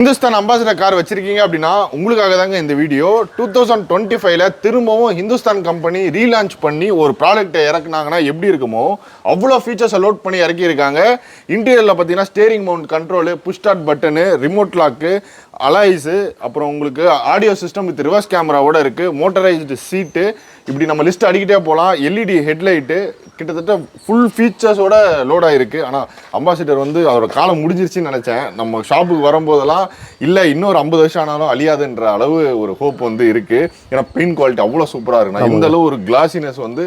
Hindustan ambassador car வச்சிருக்கீங்க அப்படினா உங்களுக்காக தாங்க இந்த வீடியோ 2025ல திரும்பவும் Hindustan கம்பெனி ரீலான்ச் பண்ணி ஒரு ப்ராடக்ட்டை இறக்குனாங்கன்னா எப்படி இருக்குமோ அவ்வளோ ஃபீச்சர்ஸ் லோட் பண்ணி இறக்கி இருக்காங்க. இன்டீரியர்ல பார்த்தீங்கன்னா steering mount control, push start button, remote lock, alloys, அப்புறம் உங்களுக்கு ஆடியோ சிஸ்டம் வித் ரிவர்ஸ் கேமராவோட இருக்கு, மோட்டரைஸ்டு சீட்டு, இப்படி நம்ம லிஸ்ட் அடிக்கிட்டே போகலாம். எல்இடி ஹெட்லைட்டு, கிட்டத்தட்ட ஃபுல் ஃபீச்சர்ஸோட லோட் ஆகிருக்கு. ஆனால் அம்பாசிடர் வந்து அதோட காலம் முடிஞ்சிருச்சுன்னு நினச்சேன். நம்ம ஷாப்புக்கு வரும்போதெல்லாம் இல்லை இன்னொரு 50 வருஷம் ஆனாலும் அழியாதுன்ற அளவு ஒரு ஹோப் வந்து இருக்குது. ஏன்னா பெயிண்ட் குவாலிட்டி அவ்வளோ சூப்பராக இருக்குண்ணா. இந்த அளவு ஒரு கிளாசினஸ் வந்து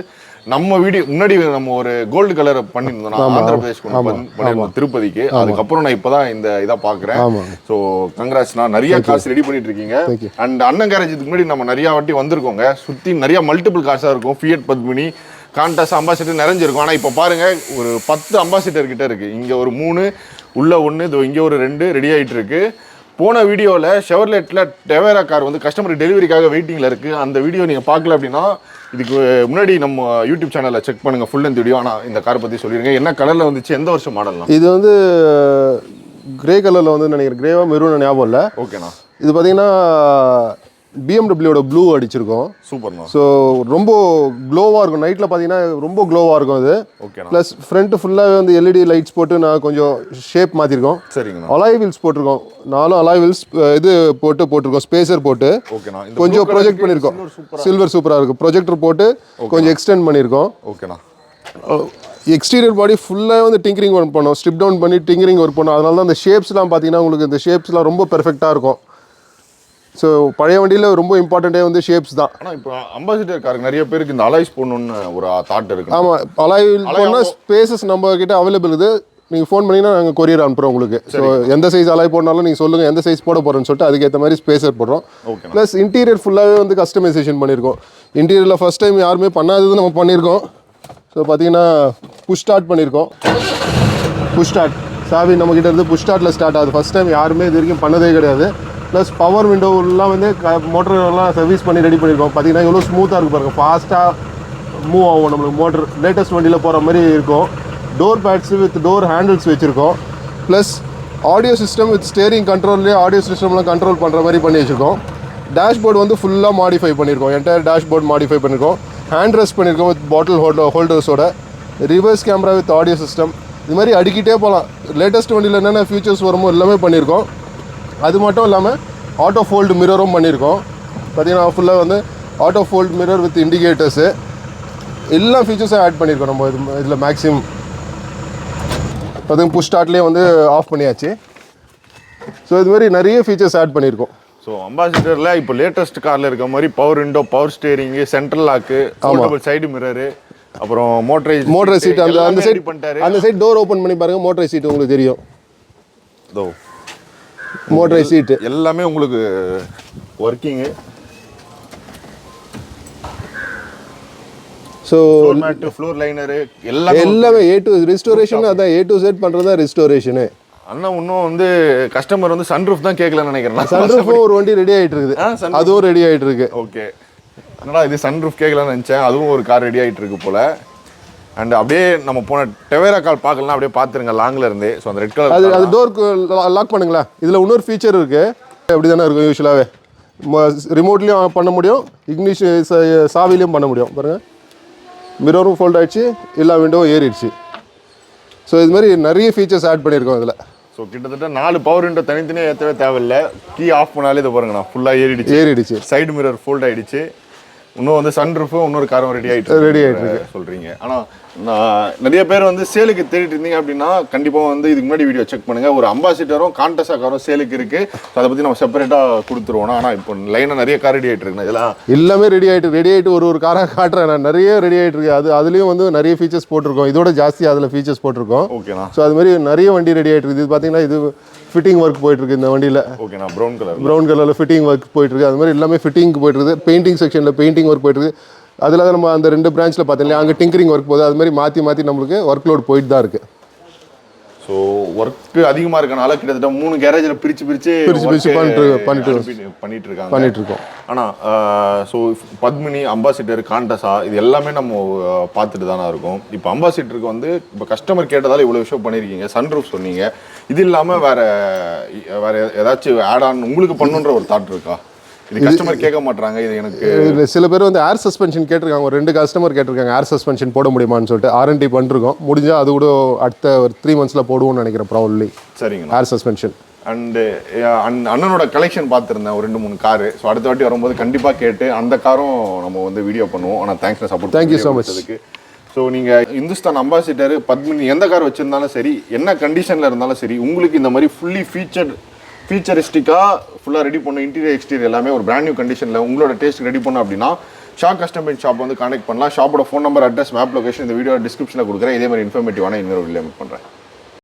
நம்ம வீடியோ முன்னாடி நம்ம ஒரு கோல்டு கலர் பண்ணியிருந்தோம் ஆந்திர பிரதேஷ் பண்ணியிருந்தோம் திருப்பதிக்கு. அதுக்கப்புறம் நான் இப்போதான் இந்த இதை பார்க்குறேன். ஸோ கங்க்ராட்ஸ்ண்ணா, நிறைய கார்ஸ் ரெடி பண்ணிட்டு இருக்கீங்க. அண்ட் அண்ணன் கேரேஜுக்கு முன்னாடி நம்ம நிறையா வாட்டி வந்திருக்கோங்க. சுற்றி நிறைய மல்டிபிள் கார்ஸாக இருக்கும். ஃபியட் பத்மினி, கான்டாஸ், அம்பாசிடர் நிறைஞ்சிருக்கும். ஆனால் இப்போ பாருங்கள் ஒரு 10 அம்பாசிடர் கிட்ட இருக்குது. இங்கே ஒரு 3, உள்ள 1, இதோ இங்கே ஒரு 2 ரெடி ஆகிட்டு இருக்கு. போன வீடியோவில் ஷெவர்லெட்டில் டெவேரா கார் வந்து கஸ்டமர் டெலிவரிக்காக வெயிட்டிங்கில் இருக்குது. அந்த வீடியோ நீங்கள் பார்க்கல அப்படின்னா இதுக்கு முன்னாடி நம்ம யூடியூப் சேனலில் செக் பண்ணுங்கள் ஃபுல் லென்த் வீடியோ. ஆனால் இந்த காரை பற்றி சொல்லிடுங்க, என்ன கலரில் வந்துச்சு, எந்த வருஷம் மாடல்லாம்? இது வந்து கிரே கலரில் வந்து நினைக்கிறேன், கிரேவா மெரூன் ஞாபகம் இல்லை. ஓகேண்ணா. இது பார்த்தீங்கன்னா பிஎம்டபிள்யூட ப்ளூ அடிச்சிருக்கோம். சூப்பர்ண்ணா. ஸோ ரொம்ப க்ளோவாக இருக்கும், நைட்டில் பார்த்தீங்கன்னா ரொம்ப க்ளோவாக இருக்கும் அது. ஓகே. ப்ளஸ் ஃப்ரண்ட்டு ஃபுல்லாகவே வந்து எல்இடி லைட்ஸ் போட்டு நான் கொஞ்சம் ஷேப் மாற்றிருக்கோம். சரிங்கண்ணா. அலாய் வீல்ஸ் போட்டிருக்கோம், 4 அலாய் வீல்ஸ் இது போட்டிருக்கோம், ஸ்பேசர் போட்டு கொஞ்சம் ப்ரொஜெக்ட் பண்ணியிருக்கோம். சில்வர் சூப்பராக இருக்கும், ப்ரொஜெக்டர் போட்டு கொஞ்சம் எக்ஸ்டெண்ட் பண்ணியிருக்கோம். ஓகேண்ணா. எக்ஸ்டீரியர் பாடி ஃபுல்லாக வந்து டிங்கரிங் ஒர்க் பண்ணோம், ஸ்ட்ரிப் டவுன் பண்ணி டிங்கரிங் ஒர்க் பண்ணோம். அதனால தான் அந்த ஷேப்ஸ்லாம் பார்த்தீங்கன்னா உங்களுக்கு இந்த ஷேப்ஸ்லாம் ரொம்ப பெர்ஃபெக்டாக இருக்கும். ஸோ பழைய வண்டியில் ரொம்ப இம்பார்ட்டண்ட்டே வந்து ஷேப்ஸ் தான். ஆனால் இப்போ அம்பாசிடர் காருக்கு நிறைய பேருக்கு இந்த அலாய்ஸ் போடணுன்னு ஒரு தாட் இருக்குது. ஆமாம், அலாய் போனால் ஸ்பேசஸ் நம்ம கிட்ட அவைலபிள் இருக்குது. நீங்கள் ஃபோன் பண்ணிங்கன்னா நாங்கள் கொரியர் அனுப்புகிறோம் உங்களுக்கு. ஸோ எந்த சைஸ் அலாய் போடனாலும் நீங்கள் சொல்லுங்கள் எந்த சைஸ் போட போகிறோன்னு சொல்லிட்டு அதுக்கேற்ற மாதிரி ஸ்பேசர் போடுறோம். ப்ளஸ் இன்டீரியர் ஃபுல்லாகவே வந்து கஸ்டமைசேஷன் பண்ணியிருக்கோம். இன்டீரியரில் ஃபஸ்ட் டைம் யாருமே பண்ணாதது நம்ம பண்ணியிருக்கோம். ஸோ பார்த்தீங்கன்னா புஷ் ஸ்டார்ட் பண்ணியிருக்கோம். புஷ் ஸ்டார்ட் சாவி நம்மக்கிட்ட இருந்து புஷ் ஸ்டார்ட்டில் ஸ்டார்ட் ஆகுது. ஃபஸ்ட் டைம் யாருமே இது வரைக்கும் பண்ணதே கிடையாது. ப்ளஸ் பவர் விண்டோவெலாம் வந்து மோட்டரெல்லாம் சர்வீஸ் பண்ணி ரெடி பண்ணியிருக்கோம். பார்த்தீங்கன்னா எவ்வளோ ஸ்மூத்தாக இருக்குது பாருங்கள், ஃபாஸ்ட்டாக மூவ் ஆகும் நம்மளுக்கு மோட்டர். லேட்டஸ்ட் வண்டியில் போகிற மாதிரி இருக்கும். Door pads with door handles வச்சுருக்கோம். Plus audio system with steering கண்ட்ரோல்லேயே ஆடியோ சிஸ்டம்லாம் கண்ட்ரோல் பண்ணுற மாதிரி பண்ணி வச்சுருக்கோம். டேஷ்போர்டு வந்து ஃபுல்லாக மாடிஃபை பண்ணியிருக்கோம், என்டையர் டேஷ்போர்ட் மாடிஃபை பண்ணியிருக்கோம். ஹேண்ட் ரெஸ்ட் பண்ணியிருக்கோம் வித் பாட்டில் ஹோல்டர்ஸோட, reverse camera with audio system. இது மாதிரி அடிக்கிட்டே போகலாம். லேட்டஸ்ட் வண்டியில் என்னென்ன ஃபியூச்சர்ஸ் வருமோ எல்லாமே பண்ணியிருக்கோம். அது மட்டும் இல்லாமல் ஆட்டோ ஃபோல்டு மிரரும் பண்ணியிருக்கோம். பார்த்தீங்கன்னா ஃபுல்லாக வந்து auto fold mirror with indicators எல்லா ஃபீச்சர்ஸும் ஆட் பண்ணியிருக்கோம் நம்ம இதில் மேக்ஸிமம். பார்த்தீங்கன்னா புஷ் ஸ்டார்ட்லேயே வந்து ஆஃப் பண்ணியாச்சு. ஸோ இது மாதிரி நிறைய ஃபீச்சர்ஸ் ஆட் பண்ணியிருக்கோம். ஸோ அம்பாசிடரில் இப்போ லேட்டஸ்ட் காரில் இருக்க மாதிரி power window, power steering, central lock, portable side mirror, அப்புறம் மோட்டரை சீட், அந்த சைடு பண்ணிட்டாரு. அந்த சைடு டோர் ஓப்பன் பண்ணி பாருங்கள், மோட்டரை சீட் உங்களுக்கு தெரியும். தோ மோட்டரை சீட்டு எல்லாமே உங்களுக்கு ஒர்க்கிங்கு. ஸோ ஃப்ளோர் லைனரு எல்லாமே ஏ டு ரெஸ்டோரேஷன். அதான் ஏ டு செட் பண்ணுறது தான் ரெஸ்டோரேஷனு. ஆனால் இன்னும் வந்து கஸ்டமர் வந்து சன்ரூஃப் தான் கேட்கலன்னு நினைக்கிறேன். சன்ரூஃபும் ஒரு வண்டி ரெடி ஆகிட்டு இருக்குது, அதுவும் ரெடி ஆகிட்டு இருக்கு. ஓகே, அதனால் இது சன்ரூஃப் கேட்கலான்னு நினச்சேன். அதுவும் ஒரு கார் ரெடி ஆகிட்டு இருக்கு போல். அண்ட் அப்படியே நம்ம போன டெவேரா கார் பார்க்கலாம், அப்படியே பார்த்துருங்க லாங்கில் இருந்து. ஸோ அந்த ரெட் கலர் அது டோருக்கு லாக் பண்ணுங்களா. இதில் இன்னொரு ஃபீச்சர் இருக்குது, அப்படி தானே இருக்கும் யூஸ்வலாகவே. ரிமோட்லேயும் பண்ண முடியும், இக்னிஷ் சாவிலையும் பண்ண முடியும். பாருங்கள், மிரரும் ஃபோல்ட் ஆகிடுச்சு, எல்லா விண்டோவும் ஏறிடுச்சு. ஸோ இது மாதிரி நிறைய ஃபீச்சர்ஸ் ஆட் பண்ணியிருக்கோம் இதில். ஸோ கிட்டத்தட்ட 4 பவர் விண்டோ தனித்தனியாக ஏற்றவே தேவையில்லை. கீ ஆஃப் பண்ணாலே இதை பாருங்கண்ணா ஃபுல்லாக ஏறிடுச்சு. சைடு மிரர் ஃபோல்ட் ஆகிடுச்சு. இன்னும் வந்து சன்ரூஃபும் இன்னொரு காரும் ரெடி ஆகிட்டு சொல்கிறீங்க. ஆனால் நான் நிறைய பேர் வந்து சேலுக்கு தேடிட்டு இருந்தீங்க அப்படின்னா கண்டிப்பாக வந்து இதுக்கு முன்னாடி வீடியோ செக் பண்ணுங்கள். ஒரு அம்பாசிடரும் கான்டஸா காரும் சேலுக்கு இருக்குது. ஸோ அதை பற்றி நம்ம செப்பரேட்டாக கொடுத்துருவோம். ஆனால் இப்போ லைனாக நிறைய கார் ரெடி ஆகிட்டு இருக்குண்ணா. இதெல்லாம் எல்லாமே ரெடி ஆகிட்டு ஒரு காராக காட்டுறேன் நான். நிறைய ரெடி ஆகிட்டு இருக்கு. அதுலேயும் வந்து நிறைய ஃபீச்சர்ஸ் போட்டிருக்கோம், இதோட ஜாஸ்தி அதில் ஃபீச்சர்ஸ் போட்டிருக்கோம். ஓகேண்ணா. ஸோ அது மாதிரி நிறைய வண்டி ரெடி ஆகிட்டு இருக்குது. இது பார்த்தீங்கன்னா இது ஃபிட்டிங் ஒர்க் போயிட்டுருக்கு இந்த வண்டியில். ஓகேண்ணா. ப்ரௌன் கலரில் ஃபிட்டிங் ஒர்க் போயிட்டுருக்கு. அது மாதிரி எல்லாமே ஃபிட்டிங் போயிட்டுருக்கு. பெயிண்டிங் செக்ஷனில் பெயிண்டிங் ஒர்க் போயிட்டுருக்கு. அதில் தான் நம்ம அந்த 2 பிரான்ச்சில் பார்த்தோம் இல்லையா, அங்கே டிங்கரிங் ஒர்க் போகுது. அது மாதிரி மாற்றி நம்மளுக்கு ஒர்க் லோட் போயிட்டு தான் இருக்குது. ஸோ ஒர்க்கு அதிகமாக இருக்கனால கிட்டத்தட்ட 3 கேரேஜில் பிரித்து பண்ணிட்டு இருக்கோம். ஆனால் ஸோ பத்மினி, அம்பாசிடர், காண்டஸா இது எல்லாமே நம்ம பார்த்துட்டு தானே இருக்கோம். இப்போ அம்பாசிடருக்கு வந்து இப்போ கஸ்டமர் கேட்டதால் இவ்வளோ விஷயம் பண்ணியிருக்கீங்க. சன்ரூஃப் சொன்னீங்க. இது இல்லாமல் வேற ஏதாச்சும் ஆட் ஆன் உங்களுக்கு பண்ணுன்ற ஒரு தாட் இருக்கா? இது கஸ்டமர் கேட்க மாட்டாங்க. இது எனக்கு சில பேர் வந்து ஏர் சஸ்பென்ஷன் கேட்டிருக்காங்க. ஒரு 2 கஸ்டமர் கேட்டிருக்காங்க ஏர் சஸ்பென்ஷன் போட முடியுமான்னு சொல்லிட்டு R&D பண்ணிருக்கோம். முடிஞ்சால் அது கூட அடுத்த ஒரு 3 monthsல போடுவோம்னு நினைக்கிறேன் ப்ராபப்லி. சரிங்க. ஏர் சஸ்பென்ஷன் அண்டு அண்ணனோட கலெக்ஷன் பார்த்துருந்தேன் ஒரு 2-3 காரு. ஸோ அடுத்த வாட்டி வரும்போது கண்டிப்பாக கேட்டு அந்த காரும் நம்ம வந்து வீடியோ பண்ணுவோம். ஆனால் thanks support. Thank you so much. So நீங்கள் இந்துஸ்தான் அம்பாசிடர், பத்மினி எந்த கார் வச்சுருந்தாலும் சரி, என்ன கண்டிஷனில் இருந்தாலும் சரி, உங்களுக்கு இந்த மாதிரி ஃபீச்சரிஸ்டிக்காக ஃபுல்லாக ரெடி பண்ண இன்டீரியர் எக்ஸ்டீரியர் எல்லாமே ஒரு பிராண்ட் நியூ கண்டிஷனில் உங்களோட டேஸ்ட் ரெடி பண்ணோம் அப்படின்னா ஷா கஸ்டம் பெயிண்ட் ஷாப் வந்து கான்டெக்ட் பண்ணலாம். ஷாப்போட phone number, address, map location இந்த வீடியோ டிஸ்கிரிப்ஷனில் கொடுக்குறேன். இதே மாதிரி இன்ஃபர்மேட்டிவான இன்னொரு வீடியோ பண்ணுறேன்.